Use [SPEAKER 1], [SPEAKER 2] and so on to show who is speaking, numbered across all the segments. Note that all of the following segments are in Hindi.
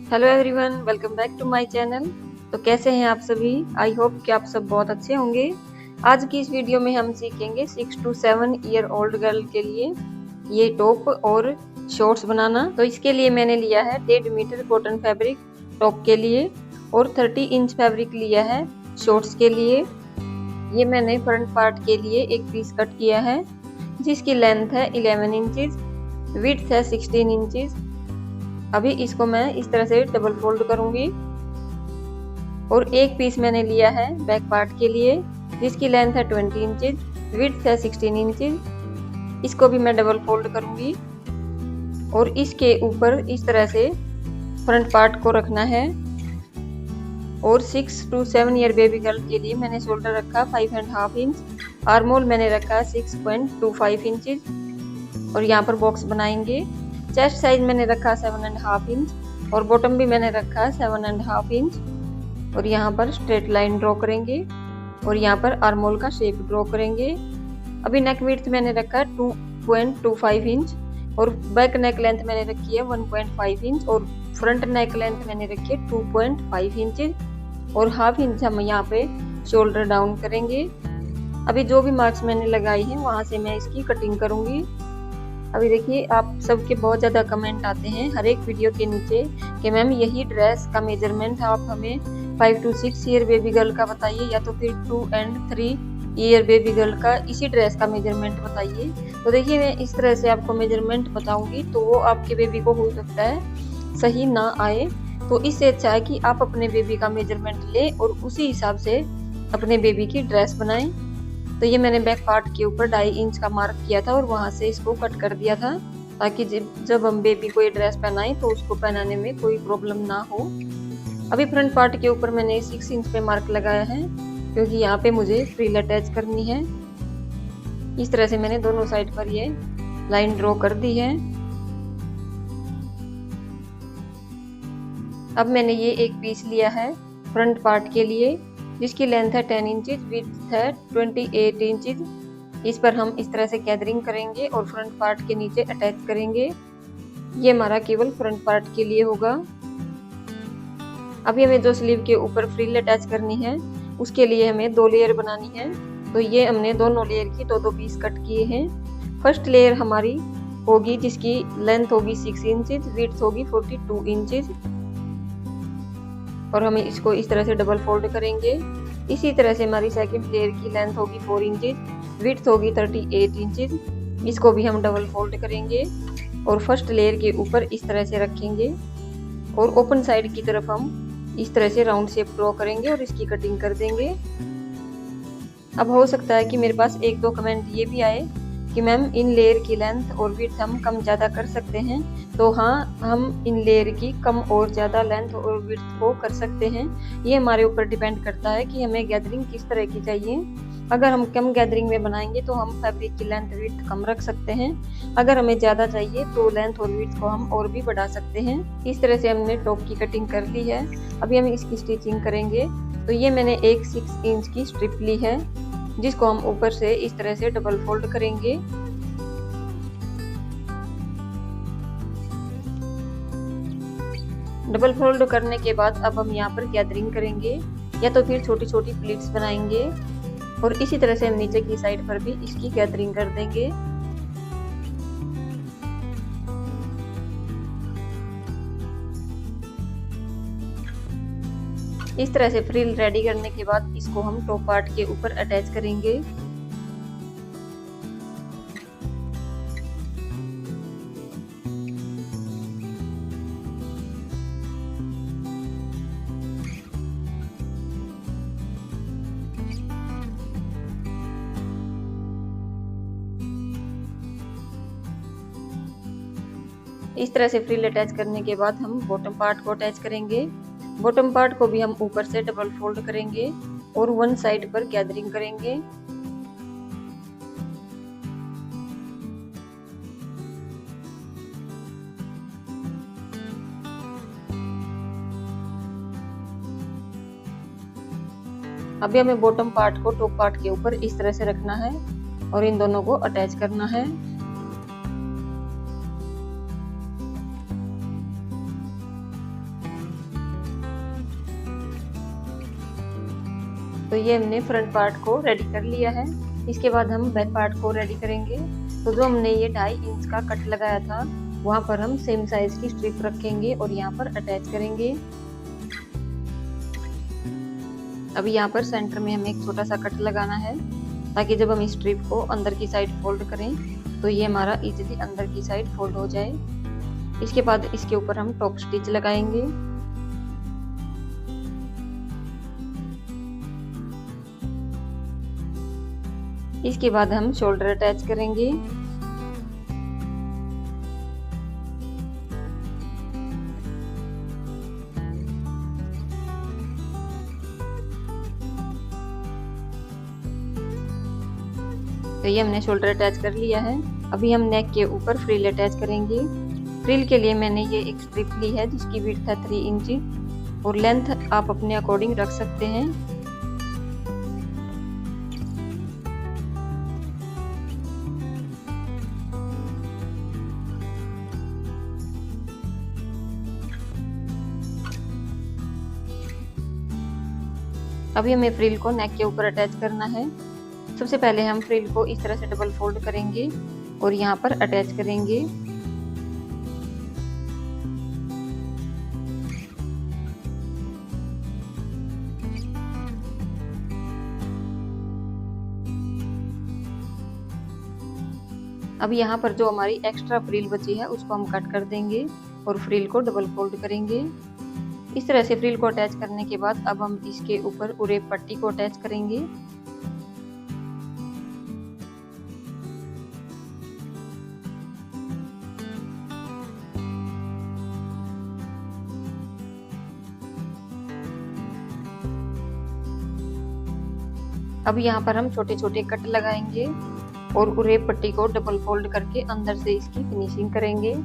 [SPEAKER 1] Hello everyone, welcome back to my channel. तो कैसे हैं आप सभी? आई होप कि आप सब बहुत अच्छे होंगे। आज की इस वीडियो में हम सीखेंगे 6 to 7 ईयर ओल्ड गर्ल के लिए ये टॉप और शॉर्ट्स बनाना। तो इसके लिए मैंने लिया है 1.5 मीटर कॉटन फैब्रिक टॉप के लिए और 30 इंच फैब्रिक लिया है शॉर्ट्स के लिए। ये मैंने फ्रंट पार्ट के लिए एक पीस कट किया है जिसकी लेंथ है 11 इंचेस, विड्थ है 16 इंचेस। अभी इसको मैं इस तरह से डबल फोल्ड करूंगी और एक पीस मैंने लिया है बैक पार्ट के लिए जिसकी लेंथ है 20 इंचेस, विड्थ है 16 इंचेस। इसको भी मैं डबल फोल्ड करूंगी और इसके ऊपर इस तरह से फ्रंट पार्ट को रखना है। और 6 to 7 ईयर बेबी गर्ल के लिए मैंने शोल्डर रखा 5.5 इंच, आर्मोल मैंने रखा 6.25 इंचेस और यहाँ पर बॉक्स बनाएंगे। चेस्ट साइज मैंने रखा 7.5 इंच और बॉटम भी मैंने रखा 7.5 इंच और यहाँ पर स्ट्रेट लाइन ड्रॉ करेंगे और यहाँ पर आर्मोल का शेप ड्रॉ करेंगे। अभी नेक विड्थ मैंने रखा 2.25 इंच और बैक नेक लेंथ मैंने रखी है 1.5 इंच और फ्रंट नेक लेंथ मैंने रखी है 2.5 इंच और हाफ इंच हम यहाँ पे शोल्डर डाउन करेंगे। अभी जो भी मार्क्स मैंने लगाई है वहां से मैं इसकी कटिंग करूंगी। अभी देखिए, आप सबके बहुत ज़्यादा कमेंट आते हैं हर एक वीडियो के नीचे कि मैम यही ड्रेस का मेजरमेंट आप हमें 5 to 6 ईयर बेबी गर्ल का बताइए या तो फिर 2 and 3 ईयर बेबी गर्ल का इसी ड्रेस का मेजरमेंट बताइए। तो देखिए, मैं इस तरह से आपको मेजरमेंट बताऊंगी तो वो आपके बेबी को हो सकता है सही ना आए। तो इससे अच्छा है कि आप अपने बेबी का मेजरमेंट लें और उसी हिसाब से अपने बेबी की ड्रेस बनाएं। तो ये मैंने बैक पार्ट के ऊपर 2.5 इंच का मार्क किया था और वहां से इसको कट कर दिया था ताकि जब हम बेबी को ये ड्रेस पहनाएं तो उसको पहनाने में कोई प्रॉब्लम ना हो। अभी फ्रंट पार्ट के ऊपर मैंने 6 इंच पे मार्क लगाया है क्योंकि यहाँ पे मुझे फ्रिल अटैच करनी है। इस तरह से मैंने दोनों साइड पर ये लाइन ड्रॉ कर दी है। अब मैंने ये एक पीस लिया है फ्रंट पार्ट के लिए जिसकी लेंथ है 10 इंचेस, विड्थ है 28 इंचेस। इस पर हम इस तरह से गैदरिंग करेंगे और फ्रंट पार्ट के नीचे अटैच करेंगे। ये हमारा केवल फ्रंट पार्ट के लिए होगा। अभी हमें जो स्लीव के ऊपर फ्रिल अटैच करनी है उसके लिए हमें 2 लेयर बनानी है। तो ये हमने दोनों लेयर की 2-2 पीस कट किए हैं। फर्स्ट लेयर हमारी होगी जिसकी लेंथ होगी 6 इंचेस, विड्थ होगी 42 इंचेस और हमें इसको इस तरह से डबल फोल्ड करेंगे। इसी तरह से हमारी सेकंड लेयर की लेंथ होगी 4 इंचेस, विड्थ होगी 38 इंचेस। इसको भी हम डबल फोल्ड करेंगे और फर्स्ट लेयर के ऊपर इस तरह से रखेंगे और ओपन साइड की तरफ हम इस तरह से राउंड शेप ड्रॉ करेंगे और इसकी कटिंग कर देंगे। अब हो सकता है कि मेरे पास 1-2 कमेंट ये भी आए कि मैम इन लेयर की लेंथ और विड्थ हम कम ज़्यादा कर सकते हैं। तो हाँ, हम इन लेयर की कम और ज़्यादा लेंथ और विड्थ को कर सकते हैं। ये हमारे ऊपर डिपेंड करता है कि हमें गैदरिंग किस तरह की चाहिए। अगर हम कम गैदरिंग में बनाएंगे तो हम फैब्रिक की लेंथ विड्थ कम रख सकते हैं। अगर हमें ज़्यादा चाहिए तो लेंथ और विड्थ को हम और भी बढ़ा सकते हैं। इस तरह से हमने टॉप की कटिंग कर ली है। अभी हम इसकी स्टिचिंग करेंगे। तो ये मैंने एक 6 इंच की स्ट्रिप ली है जिसको हम ऊपर से इस तरह से डबल फोल्ड करेंगे। डबल फोल्ड करने के बाद अब हम यहाँ पर गैदरिंग करेंगे या तो फिर छोटी छोटी प्लीट्स बनाएंगे और इसी तरह से हम नीचे की साइड पर भी इसकी गैदरिंग कर देंगे। इस तरह से फ्रिल रेडी करने के बाद इसको हम टॉप पार्ट के ऊपर अटैच करेंगे। इस तरह से फ्रिल अटैच करने के बाद हम बॉटम पार्ट को अटैच करेंगे। बॉटम पार्ट को भी हम ऊपर से डबल फोल्ड करेंगे और वन साइड पर गैदरिंग करेंगे। अभी हमें बॉटम पार्ट को टॉप पार्ट के ऊपर इस तरह से रखना है और इन दोनों को अटैच करना है। तो ये हमने फ्रंट पार्ट को रेडी कर लिया है। इसके बाद हम बैक पार्ट को रेडी करेंगे। तो जो हमने ये 2.5 इंच का कट लगाया था वहाँ पर हम सेम साइज की स्ट्रिप रखेंगे और यहाँ पर अटैच करेंगे। अभी यहाँ पर सेंटर में हमें एक छोटा सा कट लगाना है ताकि जब हम इस स्ट्रिप को अंदर की साइड फोल्ड करें तो ये हमारा इजीली अंदर की साइड फोल्ड हो जाए। इसके बाद इसके ऊपर हम टॉप स्टिच लगाएंगे। इसके बाद हम शोल्डर अटैच करेंगे। तो ये हमने शोल्डर अटैच कर लिया है। अभी हम नेक के ऊपर फ्रिल अटैच करेंगे। फ्रिल के लिए मैंने ये एक स्ट्रिप ली है जिसकी विड्थ है 3 इंच और लेंथ आप अपने अकॉर्डिंग रख सकते हैं। अभी हमें फ्रिल को नेक के ऊपर अटैच करना है। सबसे पहले हम फ्रिल को इस तरह से डबल फोल्ड करेंगे और यहाँ पर अटैच करेंगे। अब यहाँ पर जो हमारी एक्स्ट्रा फ्रिल बची है उसको हम कट कर देंगे और फ्रिल को डबल फोल्ड करेंगे। इस तरह से फ्रिल को अटैच करने के बाद अब हम इसके ऊपर उरेप पट्टी को अटैच करेंगे। अब यहाँ पर हम छोटे छोटे कट लगाएंगे और उरेप पट्टी को डबल फोल्ड करके अंदर से इसकी फिनिशिंग करेंगे।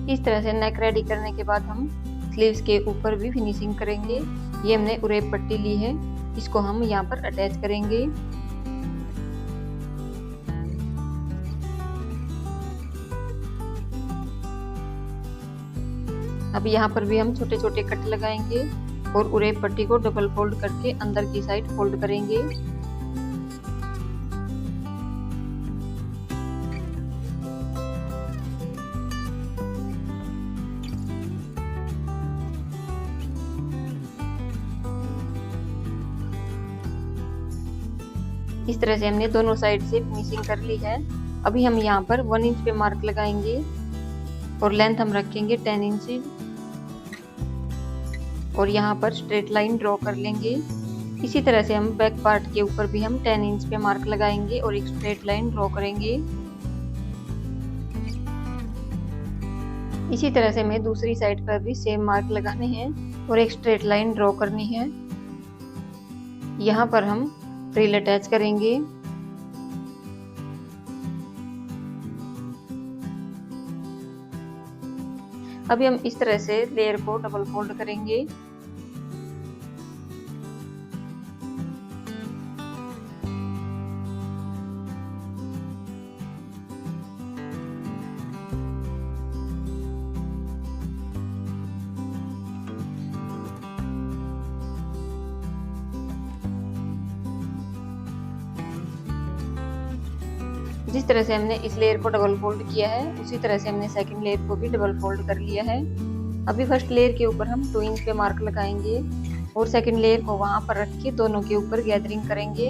[SPEAKER 1] इस तरह से नेक रेडी करने के बाद हम स्लीव्स के ऊपर भी फिनिशिंग करेंगे। ये हमने उरेप पट्टी ली है, इसको हम यहाँ पर अटैच करेंगे। अब यहाँ पर भी हम छोटे छोटे कट लगाएंगे और उरेप पट्टी को डबल फोल्ड करके अंदर की साइड फोल्ड करेंगे। इस तरह से हमने दोनों साइड से फिनिशिंग कर ली है। अभी हम यहाँ पर 1 इंच पे मार्क लगाएंगे और लेंथ हम रखेंगे 10 इंच और यहाँ पर स्ट्रेट लाइन ड्रॉ कर लेंगे। इसी तरह से हम बैक पार्ट के ऊपर भी हम 10 इंच पे मार्क लगाएंगे और एक स्ट्रेट लाइन ड्रॉ करेंगे। इसी तरह से हमें दूसरी साइड पर भी सेम मार्क लगाने हैं और एक स्ट्रेट लाइन ड्रॉ करनी है। यहाँ पर हम फ्रिल अटैच करेंगे। अभी हम इस तरह से लेयर को डबल फोल्ड करेंगे। जिस तरह से हमने इस लेयर को डबल फोल्ड किया है उसी तरह से हमने सेकंड लेयर को भी डबल फोल्ड कर लिया है। अभी फर्स्ट लेयर के ऊपर हम 2 इंच पे मार्क लगाएंगे और सेकंड लेयर को वहां पर रख के दोनों के ऊपर गैदरिंग करेंगे।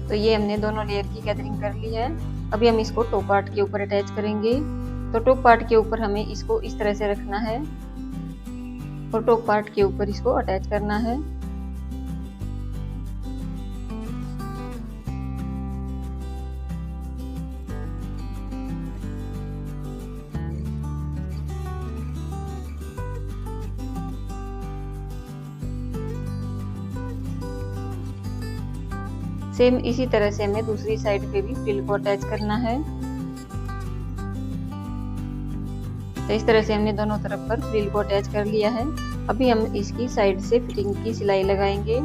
[SPEAKER 1] तो ये हमने दोनों लेयर की गैदरिंग कर ली है। अभी हम इसको टॉप पार्ट के ऊपर अटैच करेंगे। तो टॉप पार्ट के ऊपर हमें इसको इस तरह से रखना है और टॉप पार्ट के ऊपर इसको अटैच करना है। सेम इसी तरह से हमें दूसरी साइड पे भी फ्रिल को अटैच करना है। तो इस तरह से हमने दोनों तरफ पर फ्रिल को अटैच कर लिया है। अभी हम इसकी साइड से फिटिंग की सिलाई लगाएंगे।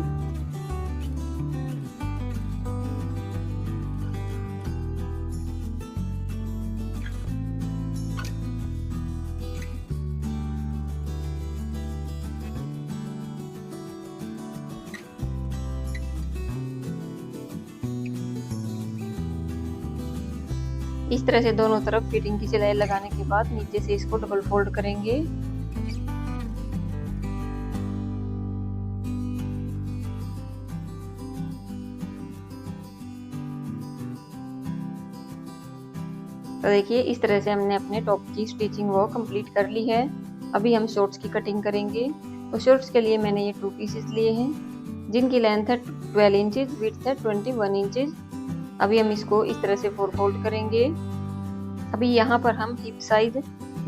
[SPEAKER 1] इस तरह से दोनों तरफ फिटिंग की सिलाई लगाने के बाद नीचे से इसको डबल फोल्ड करेंगे। तो देखिए इस तरह से हमने अपने टॉप की स्टिचिंग वो कंप्लीट कर ली है। अभी हम शॉर्ट्स की कटिंग करेंगे। तो शॉर्ट्स के लिए मैंने ये 2 पीसेस लिए हैं जिनकी लेंथ है 12 इंचेस, विड्थ है 21 इंचेस। अभी हम इसको इस तरह से 4 फोल्ड करेंगे। अभी यहाँ पर हम hip size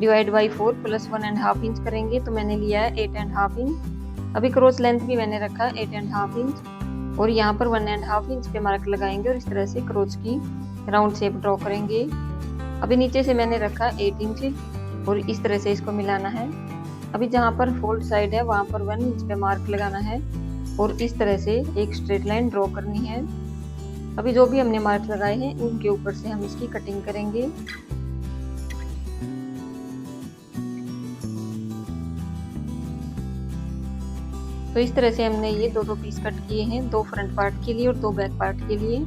[SPEAKER 1] divide by 4 plus 1.5 inch करेंगे। तो मैंने लिया है 8.5 इंच। अभी क्रॉस लेंथ भी मैंने रखा 8.5 इंच और यहाँ पर 1.5 इंच पे मार्क लगाएंगे और इस तरह से क्रॉस की राउंड शेप ड्रॉ करेंगे। अभी नीचे से मैंने रखा 8 इंच और इस तरह से इसको मिलाना है। अभी जहाँ पर फोल्ड साइड है वहाँ पर 1 इंच पे मार्क लगाना है और इस तरह से एक स्ट्रेट लाइन ड्रॉ करनी है। अभी जो भी हमने मार्क लगाए हैं उनके ऊपर से हम इसकी कटिंग करेंगे। तो इस तरह से हमने ये 2 पीस कट किए हैं, 2 फ्रंट पार्ट के लिए और 2 बैक पार्ट के लिए।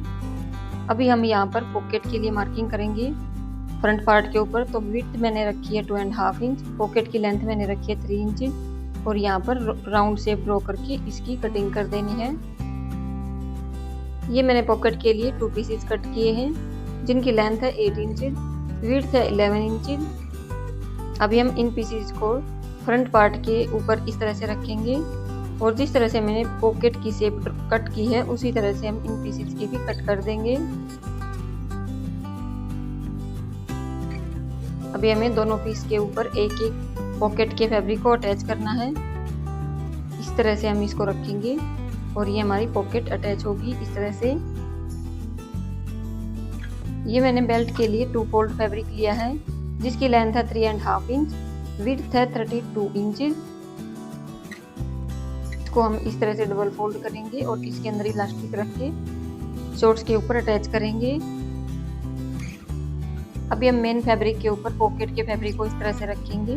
[SPEAKER 1] अभी हम यहाँ पर पॉकेट के लिए मार्किंग करेंगे फ्रंट पार्ट के ऊपर। तो विड्थ मैंने रखी है 2.5 इंच, पॉकेट की लेंथ मैंने रखी है 3 इंच और यहाँ पर राउंड शेप ड्रॉ करके इसकी कटिंग कर देनी है। ये मैंने पॉकेट के लिए 2 पीसेस कट किए हैं जिनकी लेंथ है 8 इंचेस, विड्थ है 11 इंचेस। अभी हम इन पीसेस को फ्रंट पार्ट के ऊपर इस तरह से रखेंगे और जिस तरह से मैंने पॉकेट की शेप कट की है उसी तरह से हम इन पीसेस की भी कट कर देंगे। अभी हमें दोनों पीस के ऊपर एक एक पॉकेट के फैब्रिक को अटैच करना है। इस तरह से हम इसको रखेंगे और ये हमारी पॉकेट अटैच होगी इस तरह से। ये मैंने बेल्ट के लिए 2 फोल्ड फैब्रिक लिया है जिसकी लेंथ है 3.5 इंच, विड्थ है 32 इंचेस। इसको हम इस तरह से डबल फोल्ड करेंगे और इसके अंदर इलास्टिक रख के शॉर्ट्स के ऊपर अटैच करेंगे। अभी हम मेन फैब्रिक के ऊपर पॉकेट के फैब्रिक को इस तरह से रखेंगे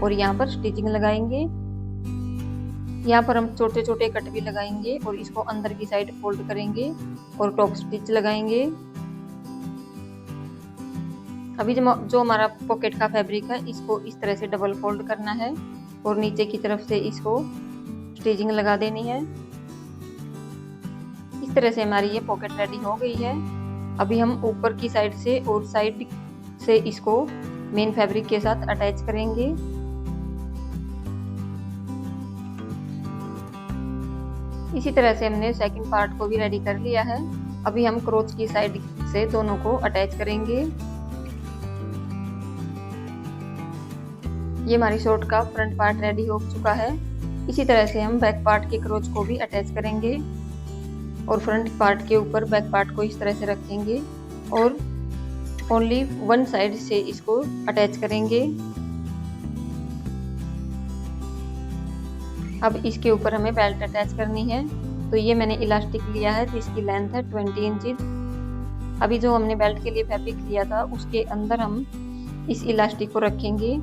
[SPEAKER 1] और यहाँ पर स्टिचिंग लगाएंगे। यहाँ पर हम छोटे छोटे कट भी लगाएंगे और इसको अंदर की साइड फोल्ड करेंगे और टॉप स्टिच लगाएंगे। अभी जो हमारा पॉकेट का फैब्रिक है इसको इस तरह से डबल फोल्ड करना है और नीचे की तरफ से इसको स्टिचिंग लगा देनी है। इस तरह से हमारी ये पॉकेट रेडी हो गई है। अभी हम ऊपर की साइड से और साइड से इसको मेन फैब्रिक के साथ अटैच करेंगे। इसी तरह से हमने सेकंड पार्ट को भी रेडी कर लिया है। अभी हम क्रोच की साइड से दोनों को अटैच करेंगे। ये हमारी शॉर्ट का फ्रंट पार्ट रेडी हो चुका है। इसी तरह से हम बैक पार्ट के क्रोच को भी अटैच करेंगे और फ्रंट पार्ट के ऊपर बैक पार्ट को इस तरह से रखेंगे और ओनली वन साइड से इसको अटैच करेंगे। अब इसके ऊपर हमें बेल्ट अटैच करनी है। तो ये मैंने इलास्टिक लिया है जिसकी लेंथ है 20 इंचेस। अभी जो हमने बेल्ट के लिए फैब्रिक लिया था उसके अंदर हम इस इलास्टिक को रखेंगे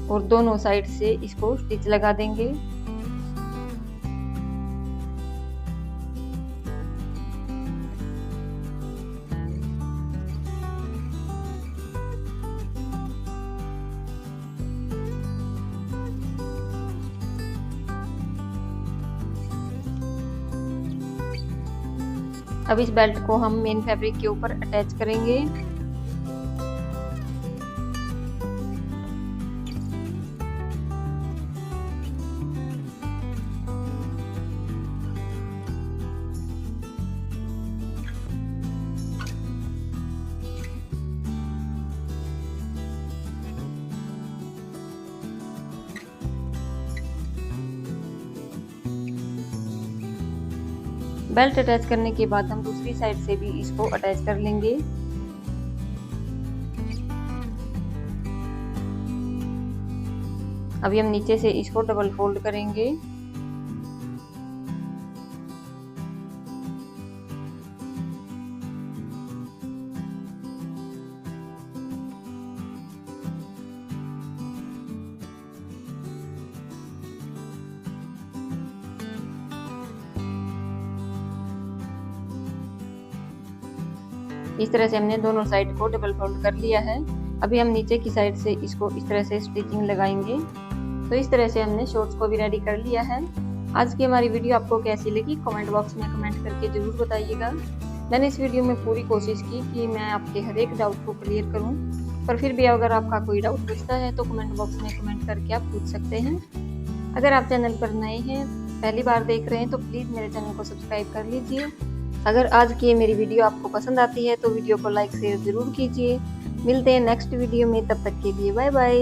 [SPEAKER 1] और दोनों साइड से इसको स्टिच लगा देंगे। अब इस बेल्ट को हम मेन फैब्रिक के ऊपर अटैच करेंगे। बेल्ट अटैच करने के बाद हम दूसरी साइड से भी इसको अटैच कर लेंगे। अभी हम नीचे से इसको डबल फोल्ड करेंगे। इस तरह से हमने दोनों साइड को डबल फोल्ड कर लिया है। अभी हम नीचे की साइड से इसको इस तरह से स्टिचिंग लगाएंगे। तो इस तरह से हमने शॉर्ट्स को भी रेडी कर लिया है। आज की हमारी वीडियो आपको कैसी लगी कमेंट बॉक्स में कमेंट करके जरूर बताइएगा। मैंने इस वीडियो में पूरी कोशिश की कि मैं आपके हर एक डाउट को क्लियर करूं, पर फिर भी अगर आपका कोई डाउट बचता है तो कमेंट बॉक्स में कमेंट करके आप पूछ सकते हैं। अगर आप चैनल पर नए हैं, पहली बार देख रहे हैं, तो प्लीज़ मेरे चैनल को सब्सक्राइब कर लीजिए। अगर आज की मेरी वीडियो आपको पसंद आती है तो वीडियो को लाइक शेयर ज़रूर कीजिए। मिलते हैं नेक्स्ट वीडियो में, तब तक के लिए बाय बाय।